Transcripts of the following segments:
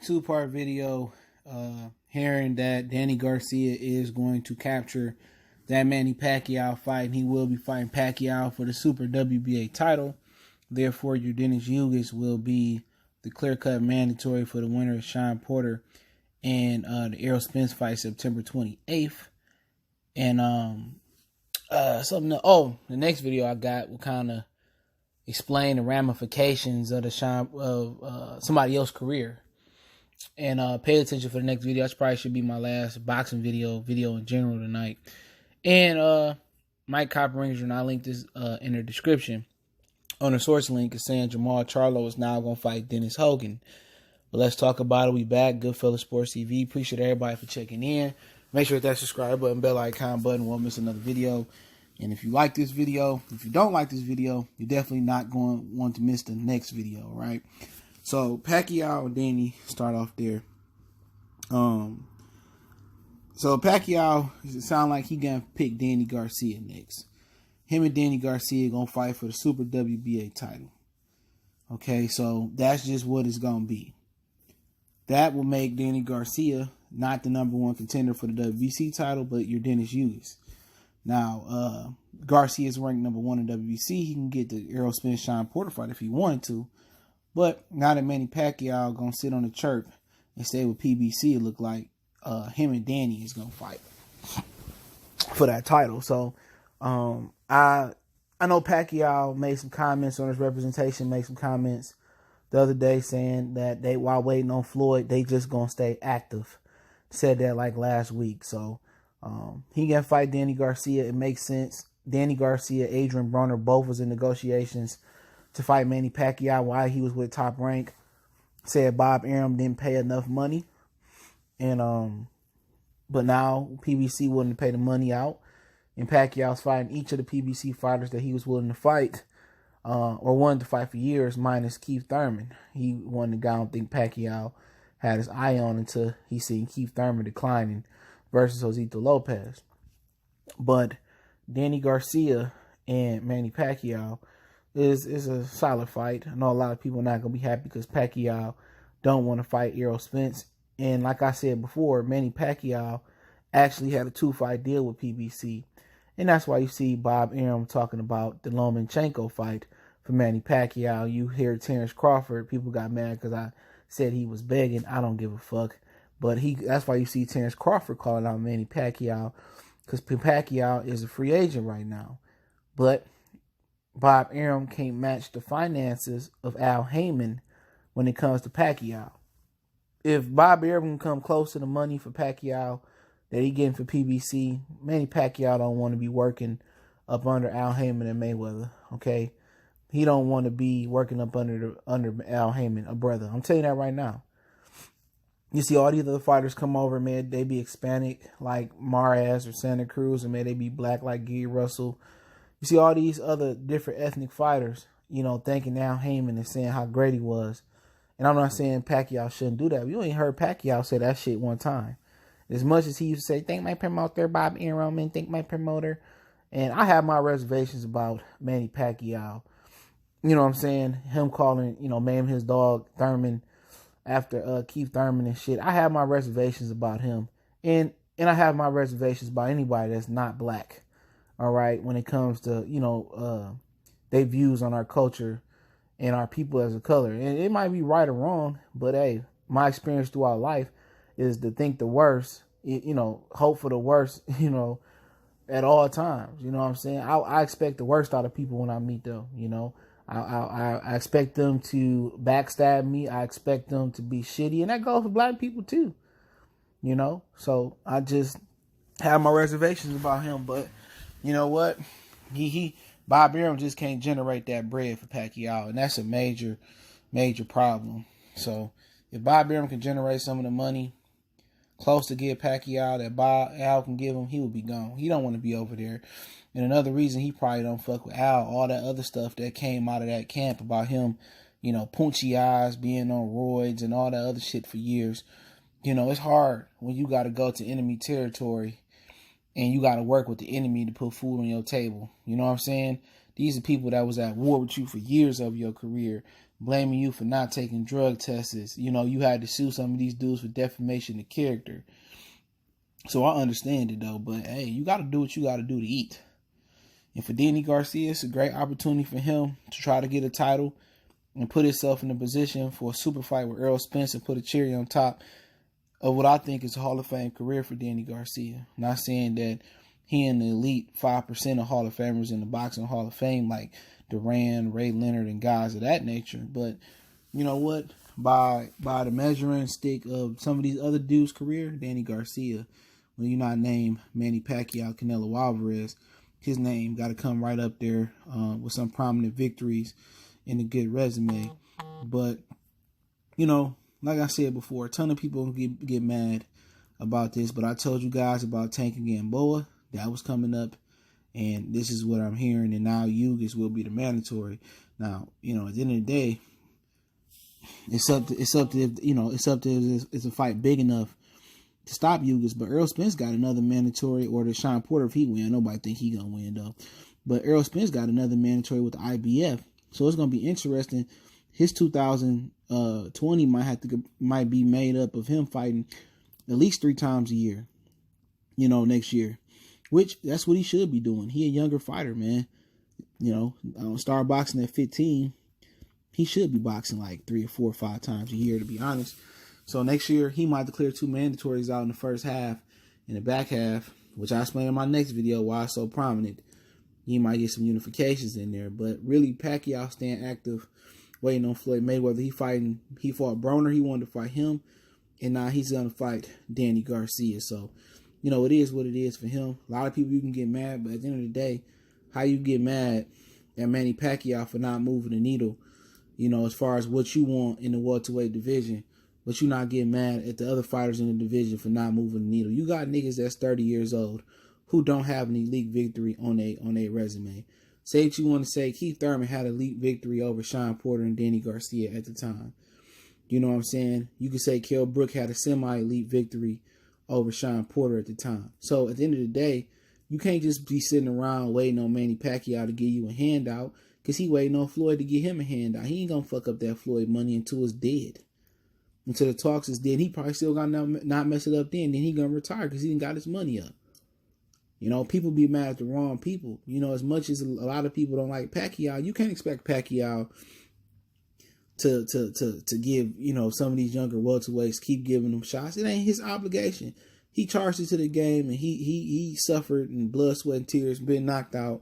two-part video hearing that Danny Garcia is going to capture that Manny Pacquiao fight, and he will be fighting Pacquiao for the Super WBA title. Therefore, your Denis will be the clear-cut mandatory for the winner of Sean Porter and the Errol Spence fight September 28th. And the next video I got will kind of explain the ramifications of the somebody else's career. And pay attention for the next video. That probably should be my last boxing video in general tonight. And Mike Copperings, and I'll link this in the description. On the source link, is saying Jermall Charlo is now going to fight Dennis Hogan. But let's talk about it. We back. Goodfellas Sports TV. Appreciate everybody for checking in. Make sure that subscribe button, bell icon button, won't miss another video. And if you like this video, if you don't like this video, you're definitely not going to want to miss the next video, right? So Pacquiao and Danny start off there. So Pacquiao, it sounds like he gonna pick Danny Garcia next. Him and Danny Garcia gonna fight for the Super WBA title. Okay, so that's just what it's gonna be. That will make Danny Garcia not the #1 contender for the WBC title, but your Denis Hughes. Now, Garcia is ranked #1 in WBC. He can get the Errol Spence Sean Porter fight if he wanted to. But now that Manny Pacquiao gonna sit on the chirp and stay with PBC, it look like him and Danny is gonna fight for that title. So I know Pacquiao made some comments on his representation, made some comments the other day saying that while waiting on Floyd, they just gonna stay active. Said that like last week. So he gonna fight Danny Garcia. It makes sense. Danny Garcia, Adrian Broner, both was in negotiations to fight Manny Pacquiao while he was with Top Rank. Said Bob Arum didn't pay enough money. And but now PBC willing to pay the money out. And Pacquiao's fighting each of the PBC fighters that he was willing to fight. Or wanted to fight for years, minus Keith Thurman. He wasn't the guy I don't think Pacquiao had his eye on until he seen Keith Thurman declining versus Josito Lopez. But Danny Garcia and Manny Pacquiao is a solid fight. I know a lot of people are not going to be happy because Pacquiao don't want to fight Errol Spence. And like I said before, Manny Pacquiao actually had a 2-fight deal with PBC. And that's why you see Bob Arum talking about the Lomachenko fight for Manny Pacquiao. You hear Terrence Crawford, people got mad because I said he was begging. I don't give a fuck. But that's why you see Terrence Crawford calling out Manny Pacquiao, because Pacquiao is a free agent right now. But Bob Arum can't match the finances of Al Heyman when it comes to Pacquiao. If Bob Arum can come close to the money for Pacquiao that he getting for PBC, Manny Pacquiao don't want to be working up under Al Heyman and Mayweather, okay? He don't want to be working up under Al Heyman, a brother. I'm telling you that right now. You see all these other fighters come over, man, they be Hispanic like Mares or Santa Cruz, and man, they be black like Gary Russell. You see all these other different ethnic fighters, thanking Al Heyman and saying how great he was. And I'm not saying Pacquiao shouldn't do that. You ain't heard Pacquiao say that shit one time. As much as he used to say, thank my promoter, Bob Arum, and thank my promoter. And I have my reservations about Manny Pacquiao. You know what I'm saying? Him calling, man, his dog Thurman after Keith Thurman and shit. I have my reservations about him. And I have my reservations about anybody that's not black. All right? When it comes to, their views on our culture and our people as a color. And it might be right or wrong, but hey, my experience throughout life is to think the worst, hope for the worst, at all times. You know what I'm saying? I expect the worst out of people when I meet them, I expect them to backstab me. I expect them to be shitty. And that goes for black people too, So I just have my reservations about him. But you know what? Bob Arum just can't generate that bread for Pacquiao. And that's a major, major problem. So if Bob Arum can generate some of the money close to give Pacquiao that Al can give him, he will be gone. He don't want to be over there. And another reason he probably don't fuck with Al, all that other stuff that came out of that camp about him, punchy eyes, being on roids and all that other shit for years. It's hard when you got to go to enemy territory and you got to work with the enemy to put food on your table. You know what I'm saying? These are people that was at war with you for years of your career. blaming you for not taking drug tests. You know, you had to sue some of these dudes for defamation of character. So I understand it though, but hey, you got to do what you got to do to eat. And for Denis Garcia, it's a great opportunity for him to try to get a title and put himself in a position for a super fight with Errol Spence and put a cherry on top of what I think is a Hall of Fame career for Denis Garcia. Not saying that he in the elite 5% of Hall of Famers in the boxing Hall of Fame like Duran, Ray Leonard, and guys of that nature. But you know what? By the measuring stick of some of these other dudes' career, Denis Garcia, when you not name Manny Pacquiao, Canelo Alvarez, his name got to come right up there with some prominent victories and a good resume. But, you know, like I said before, a ton of people get mad about this, but I told you guys about Tank and Gamboa. That was coming up, and this is what I'm hearing, and now Ugas will be the mandatory. Now, you know, at the end of the day, it's up to is a fight big enough to stop Ugas, but Errol Spence got another mandatory, or the Sean Porter if he win. Nobody think he gonna win though. But Errol Spence got another mandatory with the IBF. So it's gonna be interesting. His 2020 might be made up of him fighting at least 3 times a year, you know, next year. Which that's what he should be doing. He a younger fighter, man. You know, start boxing at 15. He should be boxing like 3 or 4 or 5 times a year, to be honest. So next year he might declare 2 mandatories out in the first half. In the back half, which I explain in my next video why it's so prominent, he might get some unifications in there. But really, Pacquiao staying active, waiting on Floyd Mayweather. He fought Broner. He wanted to fight him. And now he's going to fight Denis Garcia. So, you know, it is what it is for him. A lot of people, you can get mad. But at the end of the day, how you get mad at Manny Pacquiao for not moving the needle, you know, as far as what you want in the welterweight division, but you not getting mad at the other fighters in the division for not moving the needle. You got niggas that's 30 years old who don't have an elite victory on a resume. Say what you want to say. Keith Thurman had an elite victory over Sean Porter and Denis Garcia at the time. You know what I'm saying? You could say Kell Brook had a semi-elite victory over Sean Porter at the time. So at the end of the day, you can't just be sitting around waiting on Manny Pacquiao to give you a handout, because he waiting on Floyd to give him a handout. He ain't going to fuck up that Floyd money until it's dead. Until the talks is dead. He probably still got to not mess it up then. Then he going to retire because he didn't got his money up. You know, people be mad at the wrong people. You know, as much as a lot of people don't like Pacquiao, you can't expect Pacquiao to give, you know, some of these younger welterweights, keep giving them shots. It ain't his obligation. He charged into the game, and he suffered in blood, sweat, and tears, been knocked out,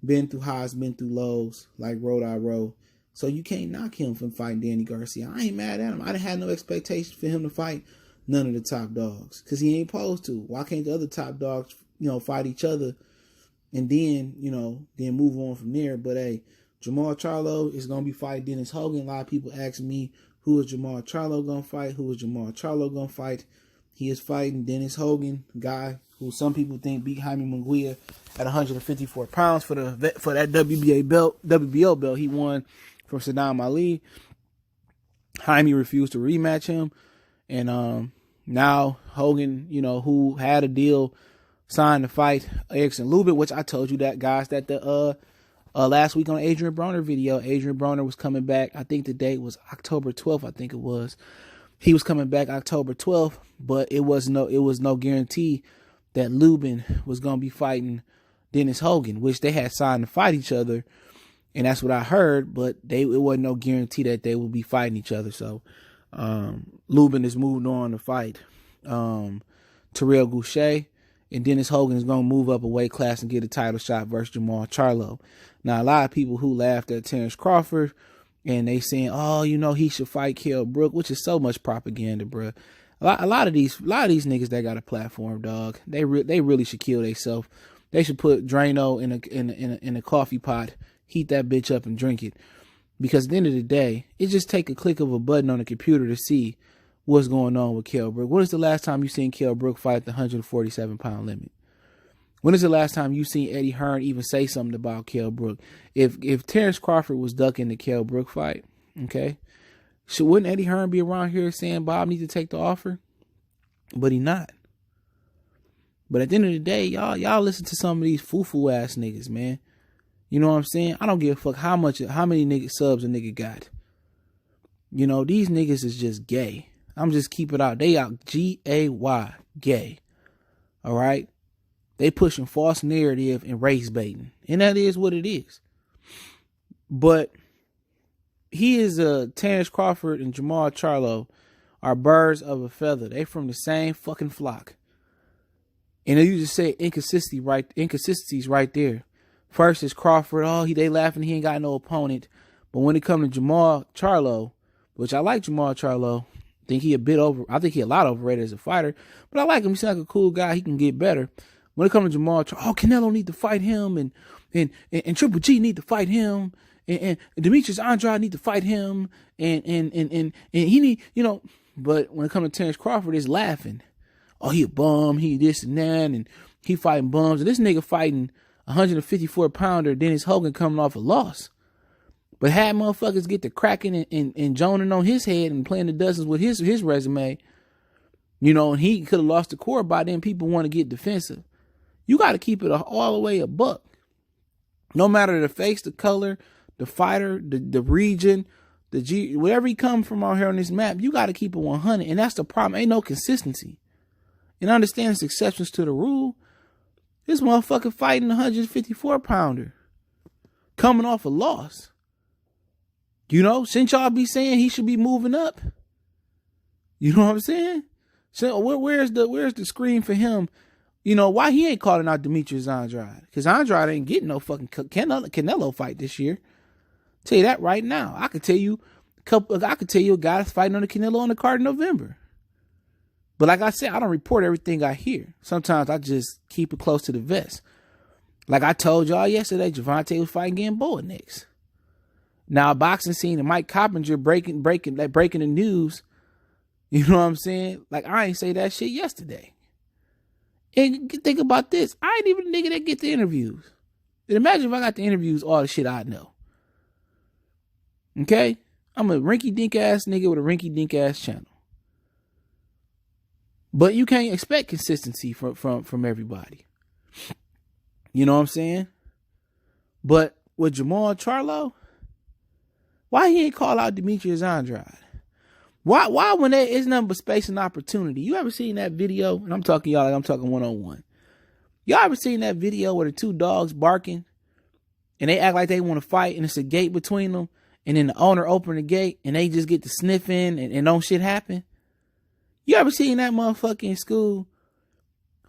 been through highs, been through lows, like Road I Row. So you can't knock him from fighting Denis Garcia. I ain't mad at him. I didn't have no expectation for him to fight none of the top dogs, because he ain't supposed to. Why can't the other top dogs, you know, fight each other and then, you know, then move on from there? But hey, Jermall Charlo is going to be fighting Dennis Hogan. A lot of people ask me, who is Jermall Charlo going to fight? Who is Jermall Charlo going to fight? He is fighting Dennis Hogan, guy who some people think beat Jaime Munguia at 154 pounds for that WBO belt he won from Saddam Ali. Jaime refused to rematch him. And now Hogan, you know, who had a deal signed to fight Erickson Lubin, which I told you that, guys, that the last week on Adrian Broner video, Adrian Broner was coming back. I think the date was October 12th, I think it was. He was coming back October 12th, but it was no guarantee that Lubin was going to be fighting Dennis Hogan, which they had signed to fight each other. And that's what I heard, but it wasn't no guarantee that they would be fighting each other. So Lubin has moved on to fight Terrell Goucher, and Dennis Hogan is going to move up a weight class and get a title shot versus Jermall Charlo. Now, a lot of people who laughed at Terrence Crawford, and they saying, oh, you know, he should fight Kell Brook, which is so much propaganda, bro. A lot of these niggas that got a platform, dog, they really should kill themselves. They should put Drano in a coffee pot, heat that bitch up and drink it. Because at the end of the day, it just take a click of a button on the computer to see what's going on with Kell Brook. When is the last time you seen Kell Brook fight the 147-pound limit? When is the last time you seen Eddie Hearn even say something about Kell Brook? If Terrence Crawford was ducking the Kell Brook fight, okay, wouldn't Eddie Hearn be around here saying Bob needs to take the offer? But he not. But at the end of the day, y'all listen to some of these foo-foo ass niggas, man. You know what I'm saying? I don't give a fuck how many nigga subs a nigga got. You know, these niggas is just gay. I'm just keep it out. They out G-A-Y, gay. All right? They pushing false narrative and race baiting. And that is what it is. But he is Terrence Crawford and Jermall Charlo are birds of a feather. They from the same fucking flock. And you just say inconsistencies right there. First is Crawford. Oh, they laughing. He ain't got no opponent. But when it comes to Jermall Charlo, which I like Jermall Charlo, I think he a lot overrated as a fighter. But I like him. He seems like a cool guy. He can get better. When it comes to Jermall Charlo, Canelo need to fight him, and Triple G need to fight him, and Demetrius Andrade need to fight him, and he need, you know. But when it comes to Terrence Crawford, it's laughing. Oh, he a bum, he this and that, and he fighting bums. And this nigga fighting 154-pounder Dennis Hogan coming off a loss. But had motherfuckers get to cracking and joning on his head and playing the dozens with his resume, you know, and he could have lost the core by then. People want to get defensive. You got to keep it all the way a buck. No matter the face, the color, the fighter, the region, wherever he come from out here on this map, you got to keep it 100. And that's the problem. Ain't no consistency. And I understand there's exceptions to the rule. This motherfucker fighting 154-pounder coming off a loss. You know, shouldn't y'all be saying he should be moving up? You know what I'm saying? So where's the screen for him? You know, why he ain't calling out Demetrius Andrade? Because Andrade ain't getting no fucking Canelo fight this year. Tell you that right now. I could tell you a guy that's fighting on the Canelo on the card in November. But like I said, I don't report everything I hear. Sometimes I just keep it close to the vest. Like I told y'all yesterday, Gervonta was fighting Gamboa next. Now, boxing scene and Mike Coppinger breaking the news. You know what I'm saying? Like I ain't say that shit yesterday. And think about this. I ain't even a nigga that get the interviews. And imagine if I got the interviews, all the shit I know. Okay? I'm a rinky-dink ass nigga with a rinky-dink ass channel. But you can't expect consistency from everybody. You know what I'm saying? But with Jermall Charlo, why he ain't call out Demetrius Andrade? Why when there is nothing but space and opportunity? You ever seen that video? And I'm talking y'all like I'm talking one-on-one. Y'all ever seen that video where the two dogs barking and they act like they want to fight and it's a gate between them and then the owner open the gate and they just get to sniffing and don't shit happen? You ever seen that motherfucker in school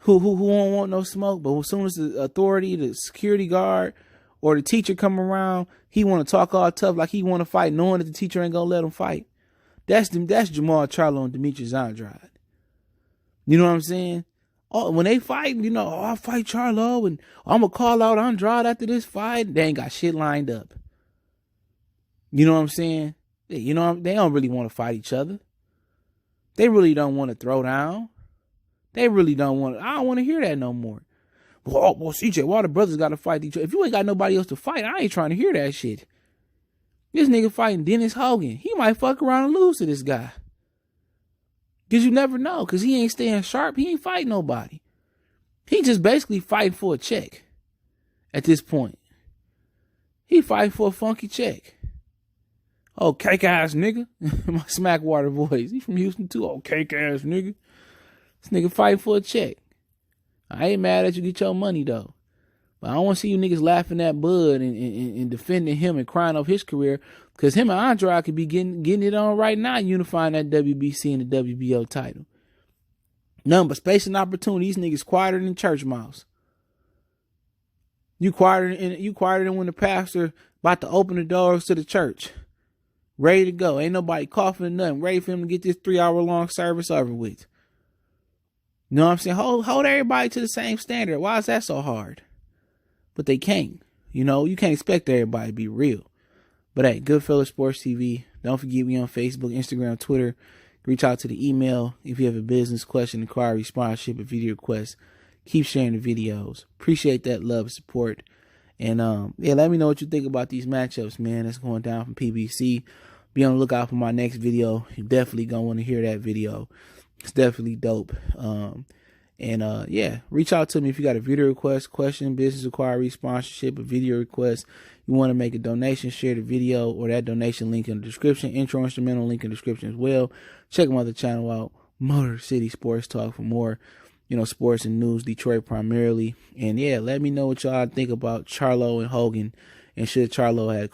who won't want no smoke, but as soon as the authority, the security guard, or the teacher come around, he want to talk all tough like he want to fight, knowing that the teacher ain't gonna let him fight? That's Jermall Charlo and Demetrius Andrade. You know what I'm saying? Oh, when they fight, you know, I'll fight Charlo and I'm gonna call out Andrade after this fight. They ain't got shit lined up. You know what I'm saying? You know, they don't really want to fight each other. They really don't want to throw down. They really don't want to. I don't want to hear that no more. Well, CJ, why the brothers got to fight each other? If you ain't got nobody else to fight, I ain't trying to hear that shit. This nigga fighting Dennis Hogan. He might fuck around and lose to this guy. Because you never know. Because he ain't staying sharp. He ain't fighting nobody. He just basically fighting for a check at this point. He fighting for a funky check. Oh, cake ass nigga. My Smackwater voice. He from Houston too. Oh, cake ass nigga. This nigga fighting for a check. I ain't mad at you get your money though. But I don't want to see you niggas laughing at Bud and defending him and crying off his career. Because him and Andrade could be getting it on right now, unifying that WBC and the WBO title. None but space and opportunity. These niggas quieter than church mouse. You quieter than when the pastor about to open the doors to the church. Ready to go. Ain't nobody coughing or nothing. Ready for him to get this 3-hour-long service over with. You know what I'm saying? Hold everybody to the same standard. Why is that so hard? But they can't. You know, you can't expect everybody to be real. But hey, Goodfellas Sports TV. Don't forget me on Facebook, Instagram, Twitter. Reach out to the email if you have a business question, inquiry, sponsorship, or video request. Keep sharing the videos. Appreciate that love and support. And let me know what you think about these matchups, man. That's going down from PBC. Be on the lookout for my next video. You're definitely gonna want to hear that video. It's definitely dope. And yeah, reach out to me if you got a video request, question, business inquiry, sponsorship, a video request. You want to make a donation, share the video or that donation link in the description. Intro instrumental link in the description as well. Check my other channel out, Motor City Sports Talk, for more, sports and news, Detroit primarily. And yeah, let me know what y'all think about Charlo and Hogan, and should Charlo had